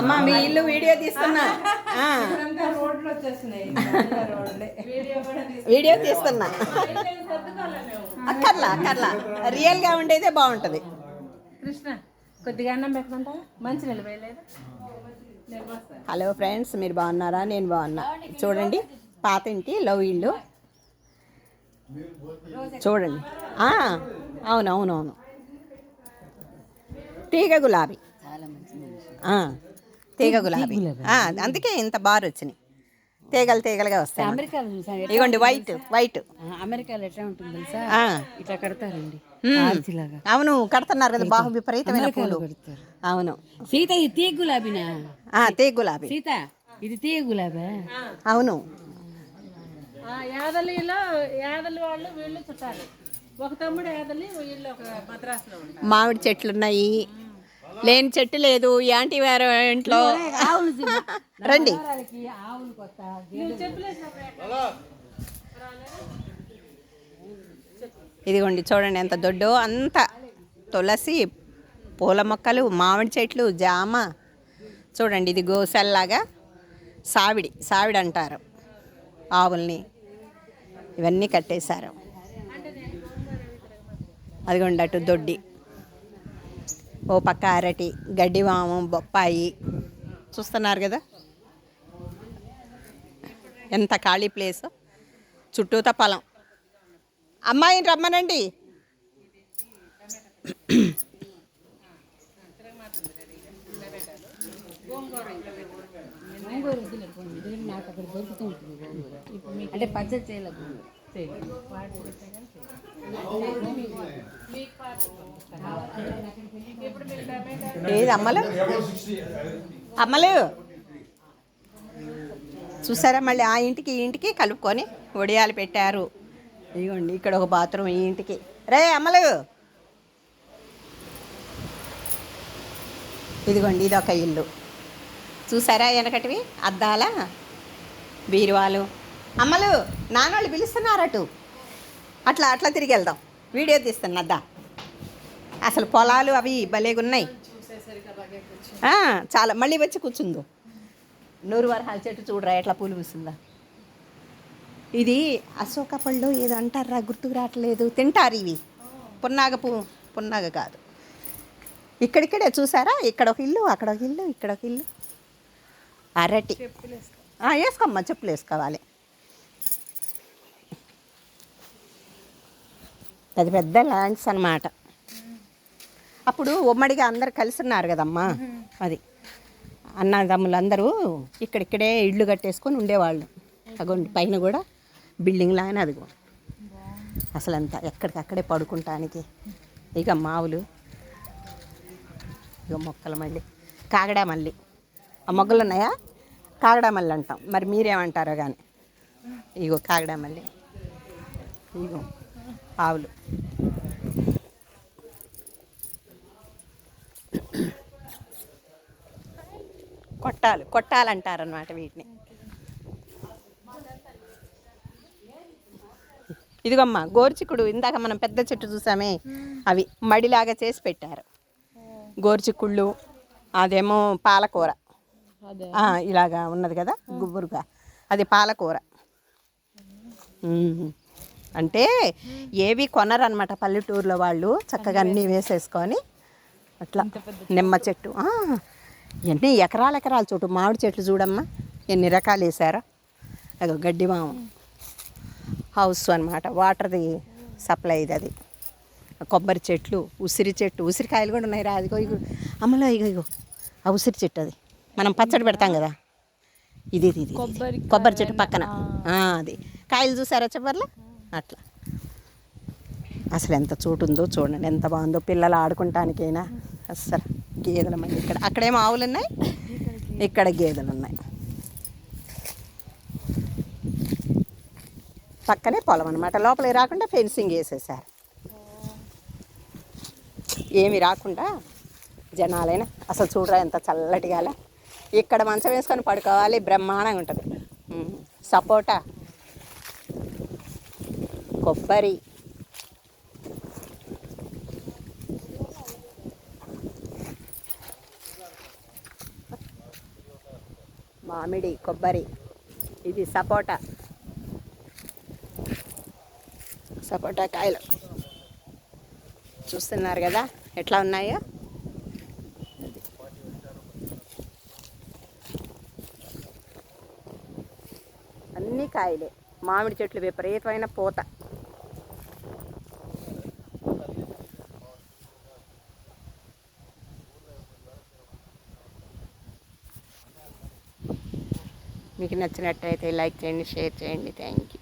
అమ్మా మీ ఇల్లు వీడియో తీస్తున్నా, వీడియో తీస్తున్నా. అక్కర్లా అక్కర్లా, రియల్గా ఉండేదే బాగుంటుంది. కృష్ణ కొద్దిగా అన్నం పెట్టమంటా, మంచి నిలబడలేదు. హలో ఫ్రెండ్స్, మీరు బాగున్నారా? నేను బాగున్నా. చూడండి పాత ఇంటి లవ్ ఇల్లు చూడండి. అవునవునవును, తీగ గులాబీ, తీగ గులాబీ. అందుకే ఇంత బాగా వచ్చినాయి, తీగలు తీగలుగా వస్తాయి. ఇదిగోండి వైట్ వైట్. అమెరికాలో ఎట్లా ఉంటుంది తెలుసా, ఇట్లా కడతారండి. అవును కడుతున్నారు కదా, బాగా విపరీతమైన పూలు. అవును సీత, ఇది తీగ గులాబీనా? తీగ గులాబీ. సీత, ఇది తీగ గులాబీ. అవును, యాదలిలో యాదలి వాళ్ళు వీళ్ళు చుట్టాలి. ఒక తమ్ముడు యాదలి, వీళ్ళు ఒక మద్రాసులో ఉంటారు. మామిడి చెట్లు ఉన్నాయి, లేని చెట్టు లేదు. యాంటీ వారి ఇంట్లో రండి. ఇదిగోండి చూడండి ఎంత దొడ్డో, అంత తులసి, పూల మొక్కలు, మామిడి చెట్లు, జామ. చూడండి ఇది గోసల్లాగా సావిడి, సావిడి అంటారు ఆవుల్ని. ఇవన్నీ కట్టేశారు. అదిగోండి అటు దొడ్డి, ఓ పక్క అరటి, గడ్డివాము, బొప్పాయి. చూస్తున్నారు కదా ఎంత ఖాళీ ప్లేస్, చుట్టూతా పొలం. అమ్మాయిని రమ్మనండి. అంటే పచ్చడి చేయలేదు. ఏది అమ్మలు, అమ్మలు చూసారా? మళ్ళీ ఆ ఇంటికి ఈ ఇంటికి కలుపుకొని వడియాలు పెట్టారు. ఇదిగోండి ఇక్కడ ఒక బాత్రూమ్, ఈ ఇంటికి. రే అమ్మలు, ఇదిగోండి ఇదొక ఇల్లు. చూసారా వెనకటివి అద్దాల బీరువాలు. అమ్మలు, నాన్నోళ్ళు పిలుస్తున్నారటు, అట్లా అట్లా తిరిగి వెళ్దాం. వీడియో తీస్తున్నద్దా. అసలు పొలాలు అవి భలేగున్నాయి. చాలా. మళ్ళీ వచ్చి కూర్చుందో. నూరు వరహాల చెట్టు చూడరా ఎట్లా పూలు పూసిందా. ఇది అశోక పళ్ళు ఏదో అంటారా, గుర్తుకు రావట్లేదు. తింటారు ఇవి. పున్నాగ కాదు. ఇక్కడిక్కడే చూసారా, ఇక్కడ ఒక ఇల్లు, అక్కడ ఒక ఇల్లు, ఇక్కడ ఒక ఇల్లు. అరటి. వేసుకోమ్మా, చెప్పులు వేసుకోవాలి. పెద్ద పెద్ద ల్యాండ్స్ అన్నమాట. అప్పుడు ఉమ్మడిగా అందరు కలిసి ఉన్నారు కదమ్మా, అది అన్నదమ్ములు అందరూ ఇక్కడిక్కడే ఇళ్ళు కట్టేసుకొని ఉండేవాళ్ళు. అగోండి పైన కూడా బిల్డింగ్ లాగానే అదిగో. అసలు అంతా ఎక్కడికక్కడే పడుకుంటానికి. ఇక మావులు, ఇక మొక్కలు, మళ్ళీ కాగడా మల్లి. ఆ మొగ్గలు ఉన్నాయా, కాగడా మల్లి అంటాం. మరి మీరేమంటారో కానీ. ఇగో కాగడా మల్లి, ఇగో ఆవులు. కొట్టాలంటారనమాట వీటిని. ఇదిగమ్మ గోరుచిక్కుడు, ఇందాక మనం పెద్ద చెట్టు చూసామే, అవి మడిలాగా చేసి పెట్టారు. గోరుచిక్కుళ్ళు, అదేమో పాలకూర ఇలాగా ఉన్నది కదా గుబురుగా, అది పాలకూర. అంటే ఏవి కొనరనమాట పల్లెటూరులో వాళ్ళు, చక్కగా అన్నీ వేసేసుకొని అట్లా. నిమ్మ చెట్టు, ఎన్ని ఎకరాల చోటు. మామిడి చెట్లు చూడమ్మా ఎన్ని రకాలు వేసారో. అదో గడ్డివాము హౌస్ అనమాట, వాటర్ది సప్లై ఇది. అది కొబ్బరి చెట్లు, ఉసిరి చెట్టు, ఉసిరికాయలు కూడా ఉన్నాయి రా. అదిగో ఇగో అమ్మలో, ఇగో ఆ ఉసిరి చెట్టు, అది మనం పచ్చడి పెడతాం కదా, ఇది కొబ్బరి చెట్టు పక్కన అది. కాయలు చూసారా చివర్లో అట్లా. అసలు ఎంత చోటు ఉందో చూడండి, ఎంత బాగుందో పిల్లలు ఆడుకుంటానికైనా. అస్సలు గేదెలు మళ్ళీ ఇక్కడ, అక్కడేమో ఆవులు ఉన్నాయి, ఇక్కడ గేదెలు ఉన్నాయి. పక్కనే పొలం అనమాట. లోపలికి రాకుండా ఫెన్సింగ్ వేసేసారు, ఏమి రాకుండా జనాలైనా. అసలు చూడరా ఎంత చల్లటి గాలి. ఇక్కడ మంచం వేసుకొని పడుకోవాలి, బ్రహ్మాండంగా ఉంటుంది. సపోటా, కొబ్బరి, మామిడి, కొబ్బరి, ఇది సపోటా, సపోటా కాయలు చూస్తున్నారు కదా ఎట్లా ఉన్నాయో. అన్ని కాయలే, మామిడి చెట్లు విపరీతమైన పూత. మీకు నచ్చినట్టయితే లైక్ చేయండి, షేర్ చేయండి. Thank you.